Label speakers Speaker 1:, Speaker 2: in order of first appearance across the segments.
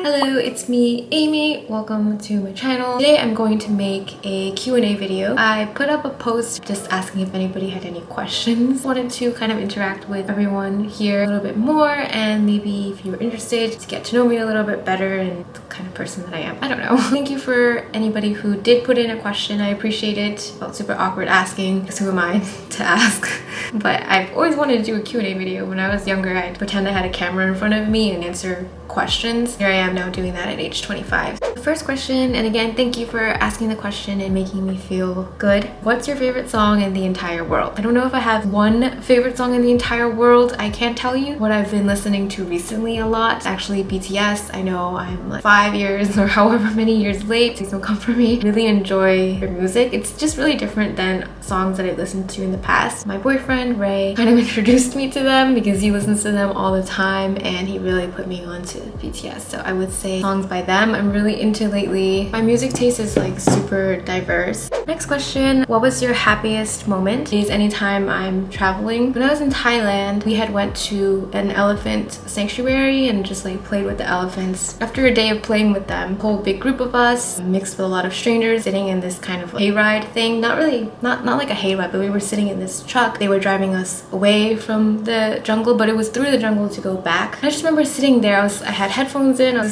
Speaker 1: Hello, it's me, Amy. Welcome to my channel. Today I'm going to make a Q&A video. I put up a post just asking if anybody had any questions. Wanted to kind of interact with everyone here a little bit more, and maybe if you're interested to get to know me a little bit better and the kind of person that I am. I don't know. Thank you for anybody who did put in a question. I appreciate it. Felt super awkward asking because who am I to ask? But I've always wanted to do a Q&A video. When I was younger, I'd pretend I had a camera in front of me and answer questions. Here I am now doing that at age 25. The first question, and again, thank you for asking the question and making me feel good. What's your favorite song in the entire world? I don't know if I have one favorite song in the entire world. I can't tell you. What I've been listening to recently a lot is actually BTS. I know I'm like 5 years or however many years late. Please don't come for me. Really enjoy their music. It's just really different than songs that I've listened to in the past. My boyfriend, Ray, kind of introduced me to them because he listens to them all the time and he really put me on to BTS. So I would say songs by them I'm really into lately. My music taste is like super diverse. Next question, what was your happiest moment? Is anytime I'm traveling. When I was in Thailand, we had went to an elephant sanctuary and just like played with the elephants. After a day of playing with them, a whole big group of us mixed with a lot of strangers sitting in this kind of hayride thing. Not like a hayride, but we were sitting in this truck. They were driving us away from the jungle, but it was through the jungle to go back. I just remember sitting there. I had headphones in, I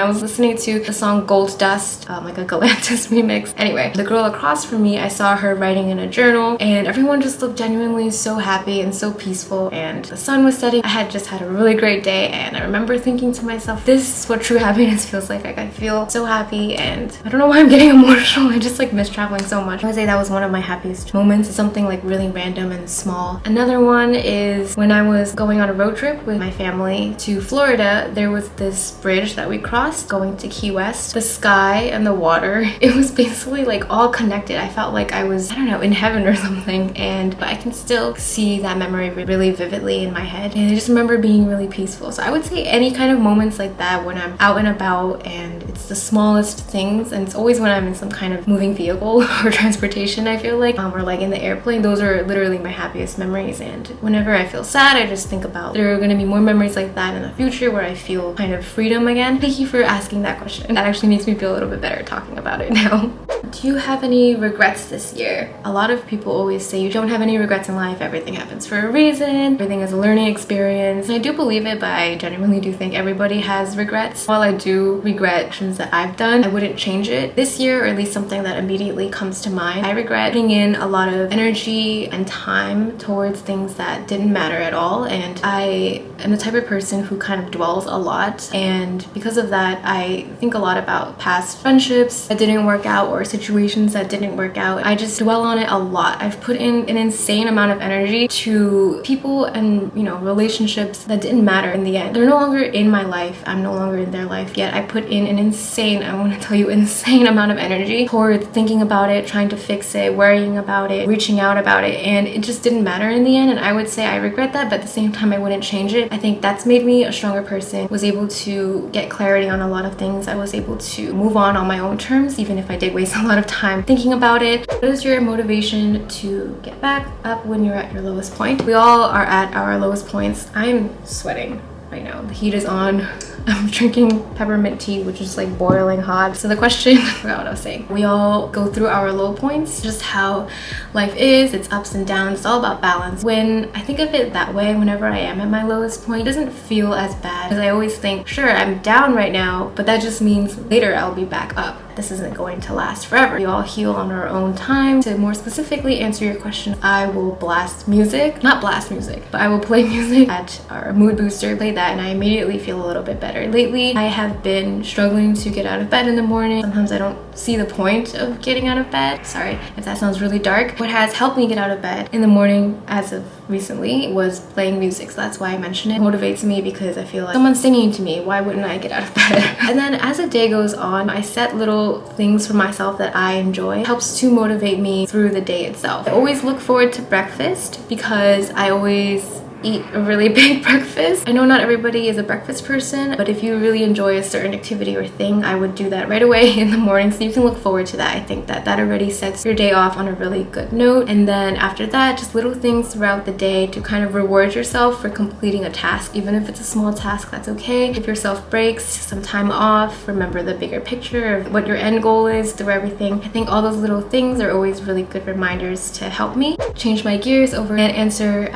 Speaker 1: was listening to the song Gold Dust, like a Galantis remix. Anyway, the girl across from me, I saw her writing in a journal and everyone just looked genuinely so happy and so peaceful, and the sun was setting. I had just had a really great day, and I remember thinking to myself, this is what true happiness feels like. I feel so happy, and I don't know why I'm getting emotional. I just like miss traveling so much. I would say that was one of my happiest moments. It's something like really random and small. Another one is when I was going on a road trip with my family to Florida. There was this bridge that we crossed going to Key West. The sky and the water, it was basically like all connected. I felt like I was, I don't know, in heaven or something, but I can still see that memory really vividly in my head, and I just remember being really peaceful. So I would say any kind of moments like that when I'm out and about, and it's the smallest things, and it's always when I'm in some kind of moving vehicle or transportation, I feel like, or like in the airplane. Those are literally my happiest memories, and whenever I feel sad, I just think about there are going to be more memories like that in the future where I feel kind of freedom again. Thank you for asking that question. That actually makes me feel a little bit better talking about it now. Do you have any regrets this year? A lot of people always say you don't have any regrets in life, everything happens for a reason, everything is a learning experience. And I do believe it, but I genuinely do think everybody has regrets. While I do regret actions that I've done, I wouldn't change it. This year, or at least something that immediately comes to mind, I regret putting in a lot of energy and time towards things that didn't matter at all, and I am the type of person who kind of dwells a lot, and because of that I think a lot about past friendships that didn't work out or situations that didn't work out. I just dwell on it a lot. I've put in an insane amount of energy to people and, you know, relationships that didn't matter in the end. They're no longer in my life. I'm no longer in their life, yet I put in an insane, I want to tell you, insane amount of energy towards thinking about it, trying to fix it, worrying about it, reaching out about it, and it just didn't matter in the end. And I would say I regret that, but at the same time I wouldn't change it. I think that's made me a stronger person, was able to get clarity on a lot of things. I was able to move on my own terms, even if I did waste a lot of time thinking about it. What is your motivation to get back up when you're at your lowest point? We all are at our lowest points. I'm sweating right now. The heat is on. I'm drinking peppermint tea, which is like boiling hot. So the question, I forgot what I was saying. We all go through our low points, just how life is. It's ups and downs. It's all about balance. When I think of it that way, whenever I am at my lowest point, it doesn't feel as bad, because I always think, sure, I'm down right now, but that just means later I'll be back up. This isn't going to last forever. We all heal on our own time. To more specifically answer your question, I will blast music. Not blast music, but I will play music at our mood booster, play that, and I immediately feel a little bit better. Lately, I have been struggling to get out of bed in the morning. Sometimes I don't see the point of getting out of bed. Sorry if that sounds really dark. What has helped me get out of bed in the morning as of recently was playing music, so that's why I mention it. It motivates me because I feel like someone's singing to me. Why wouldn't I get out of bed? And then as the day goes on, I set little things for myself that I enjoy. It helps to motivate me through the day itself. I always look forward to breakfast because I always eat a really big breakfast. I know not everybody is a breakfast person, but if you really enjoy a certain activity or thing, I would do that right away in the morning, so you can look forward to that. I think that already sets your day off on a really good note. And then after that, just little things throughout the day to kind of reward yourself for completing a task. Even if it's a small task, that's okay. Give yourself breaks, some time off, remember the bigger picture of what your end goal is through everything. I think all those little things are always really good reminders to help me change my gears over and answer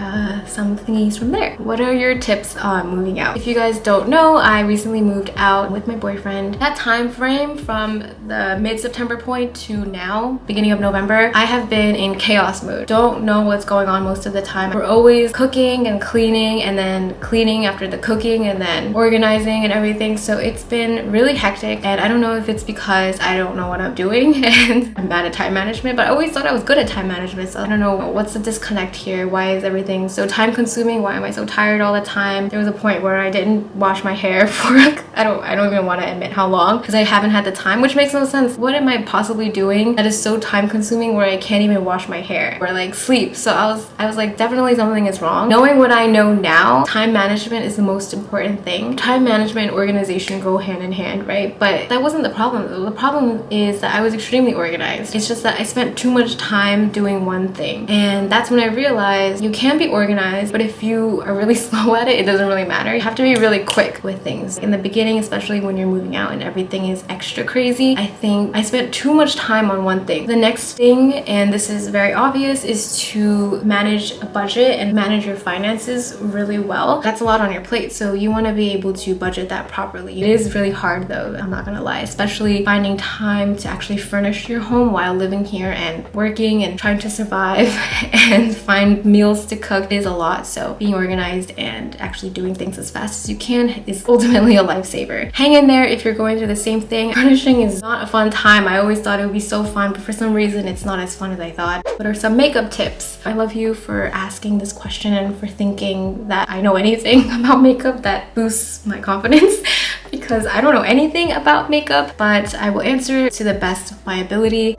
Speaker 1: some thingies from there. What are your tips on moving out? If you guys don't know, I recently moved out with my boyfriend. That time frame from the mid-September point to now, beginning of November, I have been in chaos mode. Don't know what's going on most of the time. We're always cooking and cleaning, and then cleaning after the cooking, and then organizing and everything. So it's been really hectic, and I don't know if it's because I don't know what I'm doing and I'm bad at time management, but I always thought I was good at time management. So I don't know what's the disconnect here. Why is everything so time consuming? Why am I so tired all the time? There was a point where I didn't wash my hair for I don't even want to admit how long, because I haven't had the time, which makes no sense. What am I possibly doing that is so time consuming where I can't even wash my hair or like sleep? So I was like, definitely something is wrong. Knowing what I know now, time management is the most important thing. Time management and organization go hand in hand, right? But that wasn't the problem. The problem is that I was extremely organized. It's just that I spent too much time doing one thing, and that's when I realized you can be organized, but if you are really slow at it, it doesn't really matter. You have to be really quick with things. In the beginning, especially when you're moving out and everything is extra crazy, I think I spent too much time on one thing. The next thing, and this is very obvious, is to manage a budget and manage your finances really well. That's a lot on your plate, so you want to be able to budget that properly. It is really hard though, I'm not gonna lie, especially finding time to actually furnish your home while living here and working and trying to survive and find meals to cook is a lot. So being organized and actually doing things as fast as you can is ultimately a lifesaver. Hang in there if you're going through the same thing. Furnishing is not a fun time. I always thought it would be so fun, but for some reason it's not as fun as I thought. What are some makeup tips? I love you for asking this question and for thinking that I know anything about makeup. That boosts my confidence because I don't know anything about makeup, but I will answer to the best of my ability.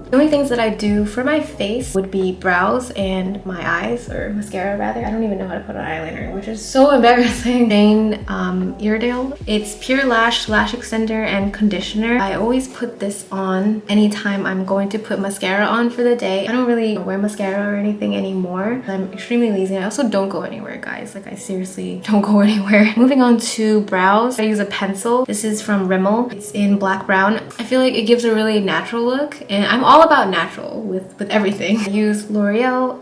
Speaker 1: The only things that I do for my face would be brows and my eyes, or mascara rather. I don't even know how to put on eyeliner, which is so embarrassing. Jane Iredale. It's Pure Lash Extender and Conditioner. I always put this on anytime I'm going to put mascara on for the day. I don't really wear mascara or anything anymore. I'm extremely lazy. I also don't go anywhere, guys. Like, I seriously don't go anywhere. Moving on to brows, I use a pencil. This is from Rimmel. It's in black brown. I feel like it gives a really natural look, and I'm all about natural with everything. I use L'Oreal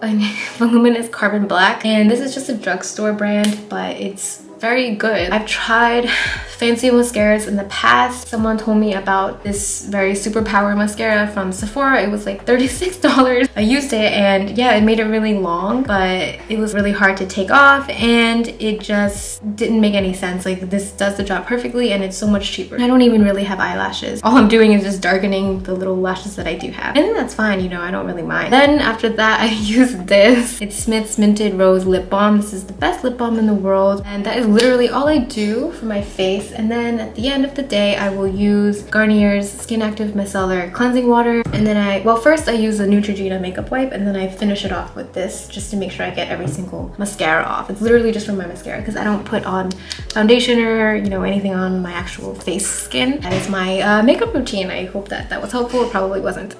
Speaker 1: Voluminous Carbon Black, and this is just a drugstore brand, but it's very good. I've tried fancy mascaras in the past. Someone told me about this very superpower mascara from Sephora. It was like $36. I used it, and yeah, it made it really long, but it was really hard to take off, and it just didn't make any sense. Like, this does the job perfectly, and it's so much cheaper. I don't even really have eyelashes. All I'm doing is just darkening the little lashes that I do have, and that's fine, you know, I don't really mind. Then after that, I use this. It's Smith's Minted Rose Lip Balm. This is the best lip balm in the world, and that is literally all I do for my face. And then at the end of the day, I will use Garnier's Skin Active Micellar Cleansing Water, and then first I use the Neutrogena makeup wipe, and then I finish it off with this just to make sure I get every single mascara off. It's literally just for my mascara because I don't put on foundation or, you know, anything on my actual face skin. That is my makeup routine. I hope that was helpful. It probably wasn't.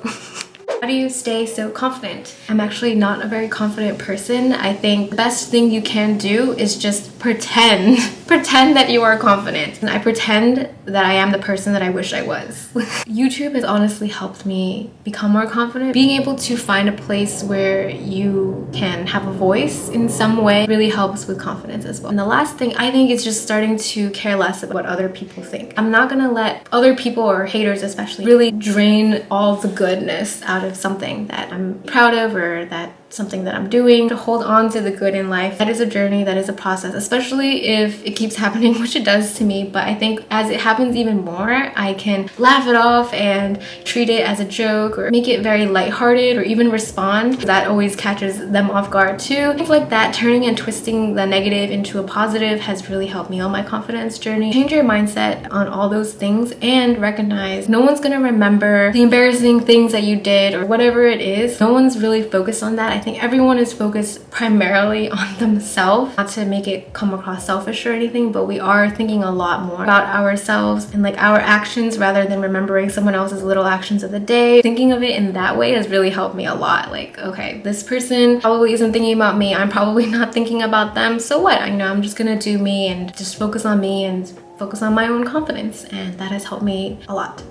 Speaker 1: How do you stay so confident? I'm actually not a very confident person. I think the best thing you can do is just pretend. Pretend that you are confident. And I pretend that I am the person that I wish I was. YouTube has honestly helped me become more confident. Being able to find a place where you can have a voice in some way really helps with confidence as well. And the last thing, I think, is just starting to care less about what other people think. I'm not gonna let other people, or haters especially, really drain all the goodness out of something that I'm proud of, or that something that I'm doing. To hold on to the good in life, that is a journey, that is a process, especially if it keeps happening, which it does to me. But I think as it happens even more, I can laugh it off and treat it as a joke, or make it very lighthearted, or even respond. That always catches them off guard too. Things like that, turning and twisting the negative into a positive, has really helped me on my confidence journey. Change your mindset on all those things and recognize no one's gonna remember the embarrassing things that you did or whatever it is. No one's really focused on that. I think everyone is focused primarily on themselves, not to make it come across selfish or anything, but we are thinking a lot more about ourselves and like our actions rather than remembering someone else's little actions of the day. Thinking of it in that way has really helped me a lot. Like, okay, this person probably isn't thinking about me, I'm probably not thinking about them, so what? I'm just gonna do me and just focus on me and focus on my own confidence, and that has helped me a lot.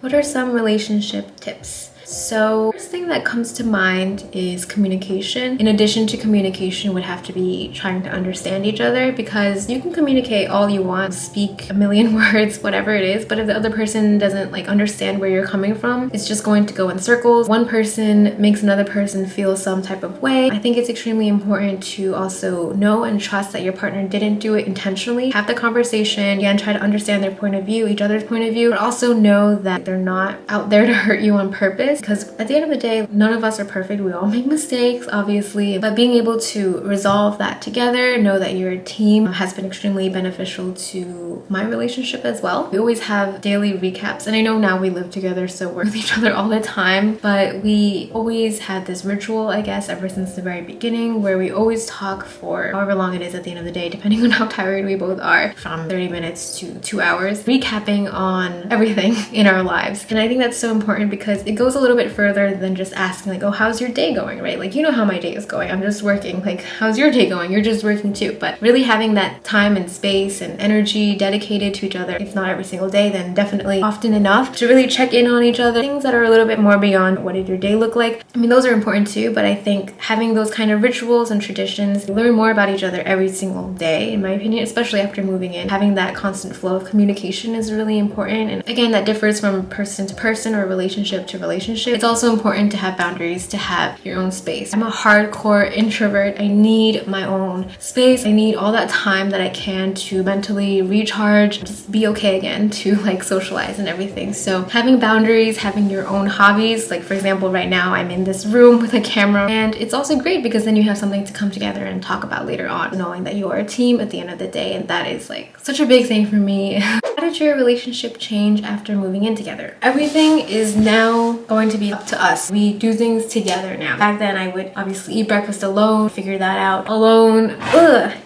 Speaker 1: What are some relationship tips? So first thing that comes to mind is communication. In addition to communication would have to be trying to understand each other, because you can communicate all you want, speak a million words, whatever it is, but if the other person doesn't like understand where you're coming from, it's just going to go in circles. One person makes another person feel some type of way. I think it's extremely important to also know and trust that your partner didn't do it intentionally. Have the conversation, again, try to understand their point of view, each other's point of view, but also know that they're not out there to hurt you on purpose. Because at the end of the day, none of us are perfect. We all make mistakes, obviously, but being able to resolve that together, know that you're a team, has been extremely beneficial to my relationship as well. We always have daily recaps, and I know now we live together, so we're with each other all the time, but we always had this ritual, I guess, ever since the very beginning, where we always talk for however long it is at the end of the day, depending on how tired we both are, from 30 minutes to 2 hours, recapping on everything in our lives. And I think that's so important because it goes a little bit further than just asking like, oh, how's your day going, right? Like, you know how my day is going, I'm just working. Like, how's your day going? You're just working too. But really having that time and space and energy dedicated to each other, if not every single day, then definitely often enough to really check in on each other. Things that are a little bit more beyond what did your day look like. I mean, those are important too, but I think having those kind of rituals and traditions, you learn more about each other every single day, in my opinion, especially after moving in. Having that constant flow of communication is really important. And again, that differs from person to person or relationship to relationship. It's also important to have boundaries, to have your own space. I'm a hardcore introvert. I need my own space. I need all that time that I can to mentally recharge, just be okay again, to like socialize and everything. So having boundaries, having your own hobbies, like for example, right now I'm in this room with a camera, and it's also great because then you have something to come together and talk about later on, knowing that you are a team at the end of the day, and that is like such a big thing for me. How did your relationship change after moving in together? Everything is now going to be up to us. We do things together now. Back then I would obviously eat breakfast alone, figure that out alone,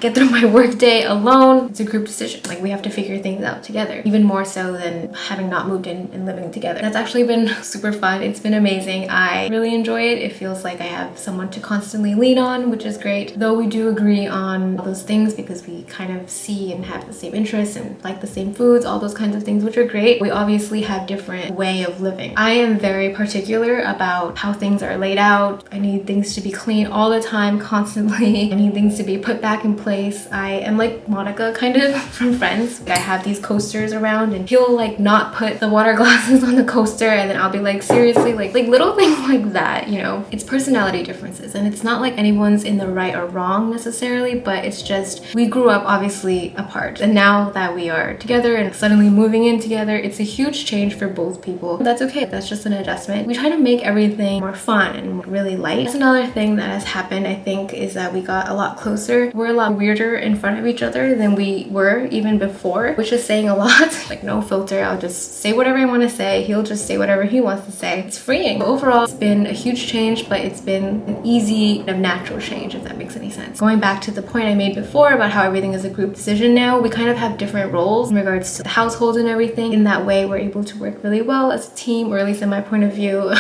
Speaker 1: get through my work day alone. It's a group decision. Like, we have to figure things out together, even more so than having not moved in and living together. That's actually been super fun. It's been amazing. I really enjoy it. It feels like I have someone to constantly lean on, which is great. Though we do agree on all those things because we kind of see and have the same interests and like the same foods, all those kinds of things, which are great. We obviously have different way of living. I am very particular about how things are laid out. I need things to be clean all the time, constantly. I need things to be put back in place. I am like Monica, kind of, from Friends. I have these coasters around and he'll like not put the water glasses on the coaster, and then I'll be like, seriously, like little things like that, you know? It's personality differences, and it's not like anyone's in the right or wrong necessarily, but it's just we grew up obviously apart, and now that we are together and suddenly moving in together, it's a huge change for both people. That's okay. That's just an adjustment. We try to make everything more fun and really light. That's another thing that has happened, I think, is that we got a lot closer. We're a lot weirder in front of each other than we were even before, which is saying a lot. Like, no filter. I'll just say whatever I want to say. He'll just say whatever he wants to say. It's freeing. But overall, it's been a huge change, but it's been an easy and natural change, if that makes any sense. Going back to the point I made before about how everything is a group decision now, we kind of have different roles in regards to the household and everything. In that way, we're able to work really well as a team, or at least in my point of view.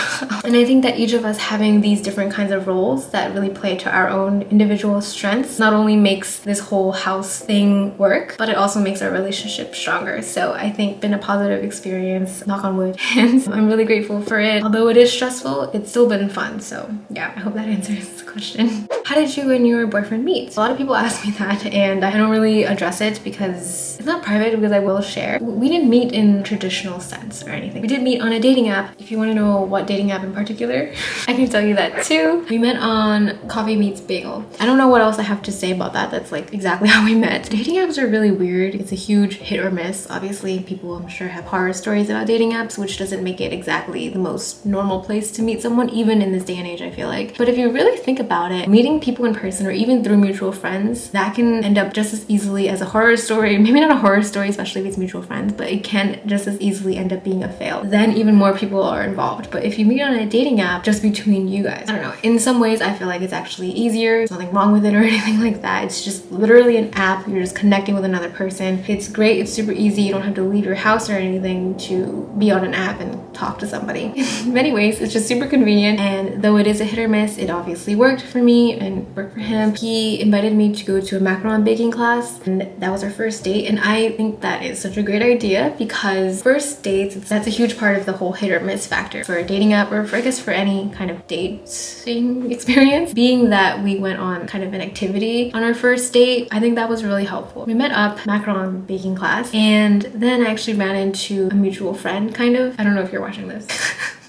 Speaker 1: And I think that each of us having these different kinds of roles that really play to our own individual strengths not only makes this whole house thing work, but it also makes our relationship stronger. So I think been a positive experience, knock on wood, and I'm really grateful for it. Although it is stressful, it's still been fun. So yeah, I hope that answers the question. How did you and your boyfriend meet? A lot of people ask me that, and I don't really address it because it's not private, because I will share. We didn't meet in traditional sense or anything. We did meet on a dating app. If you want to know what dating app in particular, I can tell you that too. We met on Coffee Meets Bagel. I don't know what else I have to say about that. That's like exactly how we met. Dating apps are really weird. It's a huge hit or miss. Obviously, people I'm sure have horror stories about dating apps, which doesn't make it exactly the most normal place to meet someone, even in this day and age, I feel like. But if you really think about it, meeting people in person or even through mutual friends, that can end up just as easily as a horror story. Maybe not on a horror story, especially if it's mutual friends, but it can just as easily end up being a fail. Then even more people are involved. But if you meet on a dating app just between you guys, I don't know, in some ways I feel like it's actually easier. There's nothing wrong with it or anything like that. It's just literally an app. You're just connecting with another person. It's great. It's super easy. You don't have to leave your house or anything to be on an app and talk to somebody. In many ways, it's just super convenient. And though it is a hit or miss, it obviously worked for me and worked for him. He invited me to go to a macaron baking class, and that was our first date. And I think that is such a great idea because first dates, that's a huge part of the whole hit or miss factor for a dating app, or for, I guess, for any kind of dating experience. Being that we went on kind of an activity on our first date, I think that was really helpful. We met up macaron baking class, and then I actually ran into a mutual friend, kind of. I don't know if you're watching this.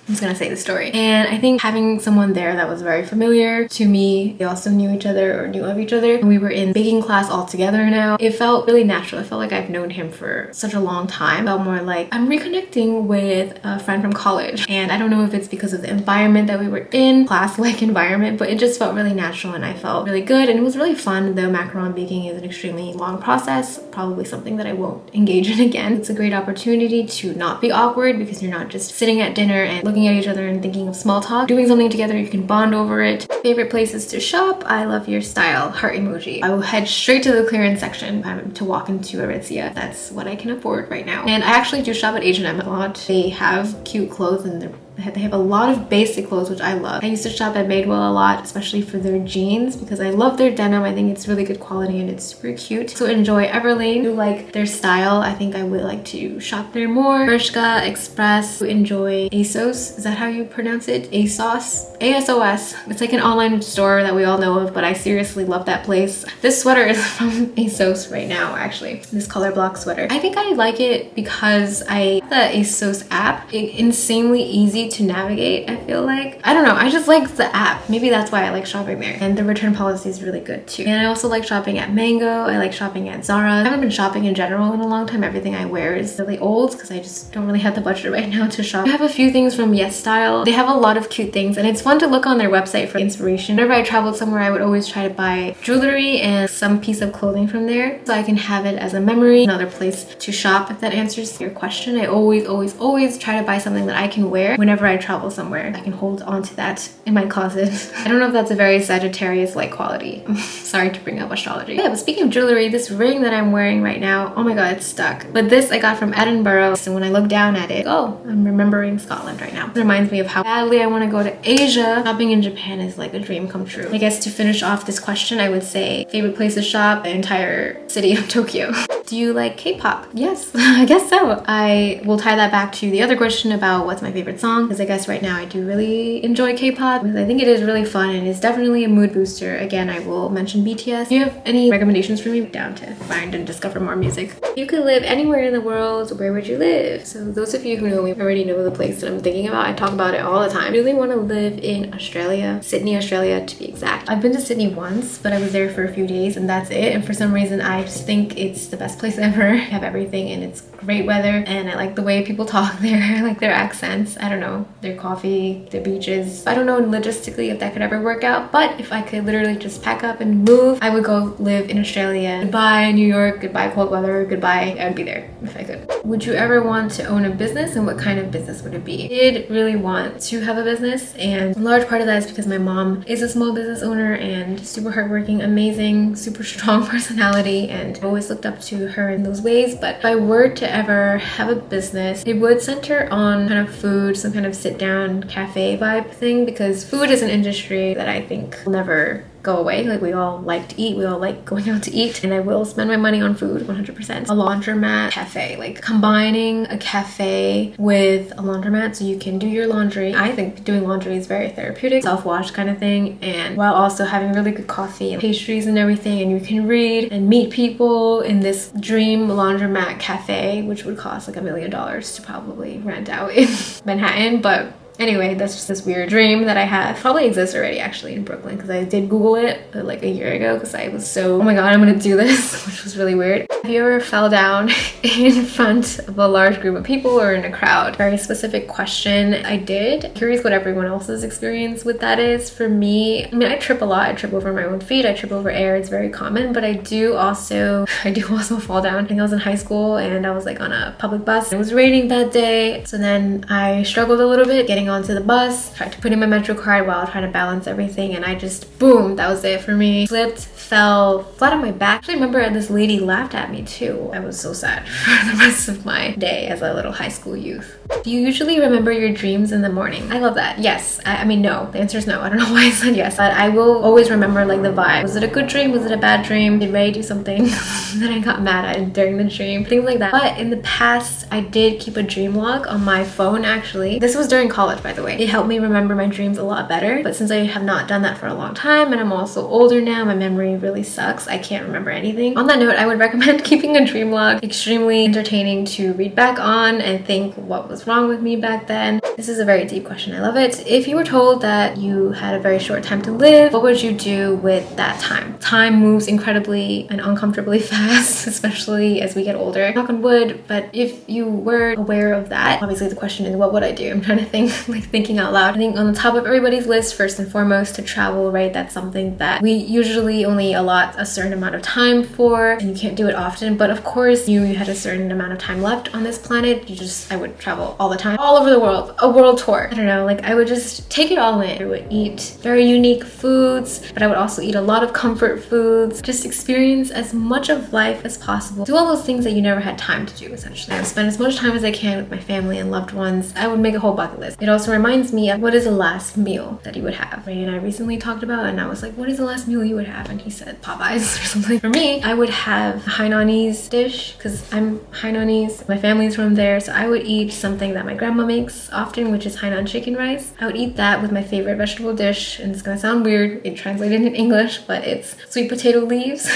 Speaker 1: I'm just gonna say the story. And I think having someone there that was very familiar to me, they also knew each other or knew of each other, and we were in baking class all together now. It felt really natural. It felt like I've known him for such a long time. It felt more like I'm reconnecting with a friend from college. And I don't know if it's because of the environment that we were in, class-like environment, but it just felt really natural and I felt really good, and it was really fun. Though macaron baking is an extremely long process, probably something that I won't engage in again. It's a great opportunity to not be awkward because you're not just sitting at dinner and looking at each other and thinking of small talk. Doing something together, you can bond over it. Favorite places to shop? I love your style. Heart emoji. I will head straight to the clearance section to walk into Aritzia. That's what I can afford right now. And I actually do shop at H&M a lot. They have cute clothes and they have a lot of basic clothes, which I love. I used to shop at Madewell a lot, especially for their jeans, because I love their denim. I think it's really good quality and it's super cute. So enjoy Everlane. Do like their style. I think I would like to shop there more. Bershka, Express. Enjoy ASOS. Is that how you pronounce it? ASOS? ASOS. It's like an online store that we all know of, but I seriously love that place. This sweater is from ASOS right now, actually. This color block sweater. I think I like it because the ASOS app, it's insanely easy to navigate. I feel like, I don't know, I just like the app. Maybe that's why I like shopping there. And the return policy is really good too. And I also like shopping at Mango. I like shopping at Zara. I haven't been shopping in general in a long time. Everything I wear is really old because I just don't really have the budget right now to shop. I have a few things from Yes Style. They have a lot of cute things and it's fun to look on their website for inspiration. Whenever I traveled somewhere, I would always try to buy jewelry and some piece of clothing from there so I can have it as a memory, another place to shop. If that answers your question, I always try to buy something that I can wear whenever I travel somewhere. I can hold on to that in my closet. I don't know if that's a very Sagittarius-like quality. I'm sorry to bring up astrology. Yeah, but speaking of jewelry, this ring that I'm wearing right now, oh my god, it's stuck. But this I got from Edinburgh, so when I look down at it, oh, I'm remembering Scotland right now. It reminds me of how badly I want to go to Asia. Shopping in Japan is like a dream come true. I guess to finish off this question, I would say favorite place to shop, the entire city of Tokyo. Do you like K-pop? Yes, I guess so. I will tie that back to the other question about what's my favorite song, because I guess right now I do really enjoy K-pop because I think it is really fun and it's definitely a mood booster. Again, I will mention BTS. Do you have any recommendations for me? Down to find and discover more music. If you could live anywhere in the world, where would you live? So those of you who know me already know the place that I'm thinking about. I talk about it all the time. I really want to live in Australia, Sydney, Australia to be exact. I've been to Sydney once, but I was there for a few days and that's it. And for some reason, I just think it's the best place ever. I have everything and it's great weather and I like the way people talk there. I like their accents. I don't know, their coffee, their beaches. I don't know logistically if that could ever work out, but if I could literally just pack up and move, I would go live in Australia. Goodbye New York, goodbye cold weather, goodbye. I would be there if I could. Would you ever want to own a business and what kind of business would it be? I did really want to have a business and a large part of that is because my mom is a small business owner and super hardworking, amazing, super strong personality, and I've always looked up to her in those ways. But if I were to ever have a business, it would center on kind of food, some kind of sit down cafe vibe thing, because food is an industry that I think will never go away. Like, we all like to eat, we all like going out to eat, and I will spend my money on food 100%. A laundromat cafe, like combining a cafe with a laundromat so you can do your laundry. I think doing laundry is very therapeutic, self-wash kind of thing, and while also having really good coffee and pastries and everything, and you can read and meet people in this dream laundromat cafe, which would cost like $1 million to probably rent out in Manhattan, but Anyway, that's just this weird dream that I had. Probably exists already actually in Brooklyn, because I did Google it like a year ago because I was so, oh my god, I'm gonna do this, which was really weird. Have you ever fell down in front of a large group of people or in a crowd? Very specific question. I did. I'm curious what everyone else's experience with that is. For me, I mean, I trip a lot. I trip over my own feet. I trip over air. It's very common, but I do also fall down. I think I was in high school and I was like on a public bus. It was raining that day. So then I struggled a little bit getting onto the bus, tried to put in my Metro card while trying to balance everything, and I just, boom, that was it for me. Slipped, fell flat on my back. Actually, I remember this lady laughed at me too. I was so sad for the rest of my day as a little high school youth. Do you usually remember your dreams in the morning? I love that. Yes. I mean, no. The answer is no. I don't know why I said yes, but I will always remember like the vibe. Was it a good dream? Was it a bad dream? Did Ray do something that I got mad at during the dream? Things like that. But in the past, I did keep a dream log on my phone actually. This was during college, by the way. It helped me remember my dreams a lot better, but since I have not done that for a long time and I'm also older now, my memory really sucks. I can't remember anything. On that note, I would recommend keeping a dream log. Extremely entertaining to read back on and think what was wrong with me back then. This is a very deep question. I love it. If you were told that you had a very short time to live, what would you do with that time? Time moves incredibly and uncomfortably fast, especially as we get older. Knock on wood, but if you were aware of that, obviously the question is, what would I do? I'm trying to think, like thinking out loud. I think on the top of everybody's list, first and foremost, to travel, right? That's something that we usually only allot a certain amount of time for, and you can't do it often. But of course, you had a certain amount of time left on this planet. I would travel all the time, all over the world, a world tour. I don't know, like I would just take it all in. I would eat very unique foods, but I would also eat a lot of comfort foods. Just experience as much of life as possible. Do all those things that you never had time to do, essentially. I would spend as much time as I can with my family and loved ones. I would make a whole bucket list. It also reminds me of what is the last meal that you would have. Ray and I recently talked about, and I was like, what is the last meal you would have? And he said Popeyes or something. For me, I would have a Hainanese dish, because I'm Hainanese. My family's from there, so I would eat something that my grandma makes often, which is Hainan chicken rice. I would eat that with my favorite vegetable dish, and it's gonna sound weird, it translated in English, but it's sweet potato leaves.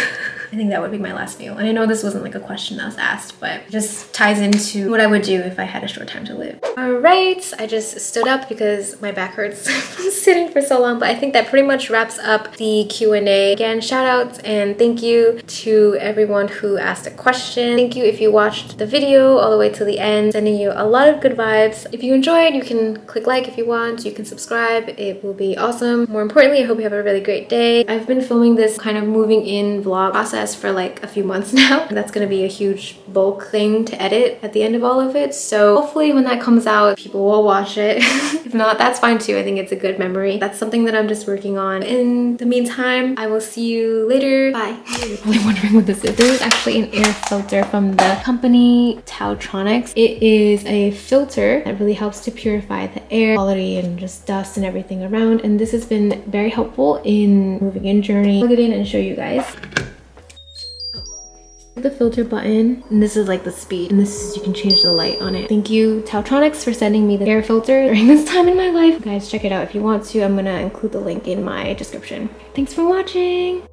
Speaker 1: I think that would be my last meal. And I know this wasn't like a question that was asked, but it just ties into what I would do if I had a short time to live. All right, I just stood up because my back hurts from sitting for so long, but I think that pretty much wraps up the Q&A. Again, shout outs and thank you to everyone who asked a question. Thank you if you watched the video all the way to the end, sending you a lot of good vibes. If you enjoyed, you can click like if you want, you can subscribe, it will be awesome. More importantly, I hope you have a really great day. I've been filming this kind of moving in vlog process for like a few months now. That's gonna be a huge bulk thing to edit at the end of all of it. So hopefully when that comes out, people will watch it. If not, that's fine too. I think it's a good memory. That's something that I'm just working on. In the meantime, I will see you later. Bye. You're probably wondering what this is. This is actually an air filter from the company Taotronics. It is a filter that really helps to purify the air quality and just dust and everything around. And this has been very helpful in moving in journey. Plug it in and show you guys. The filter button, and this is like the speed, and this is, you can change the light on it. Thank you Taotronics for sending me the air filter during this time in my life. Guys, check it out if you want to. I'm gonna include the link in my description. Thanks for watching.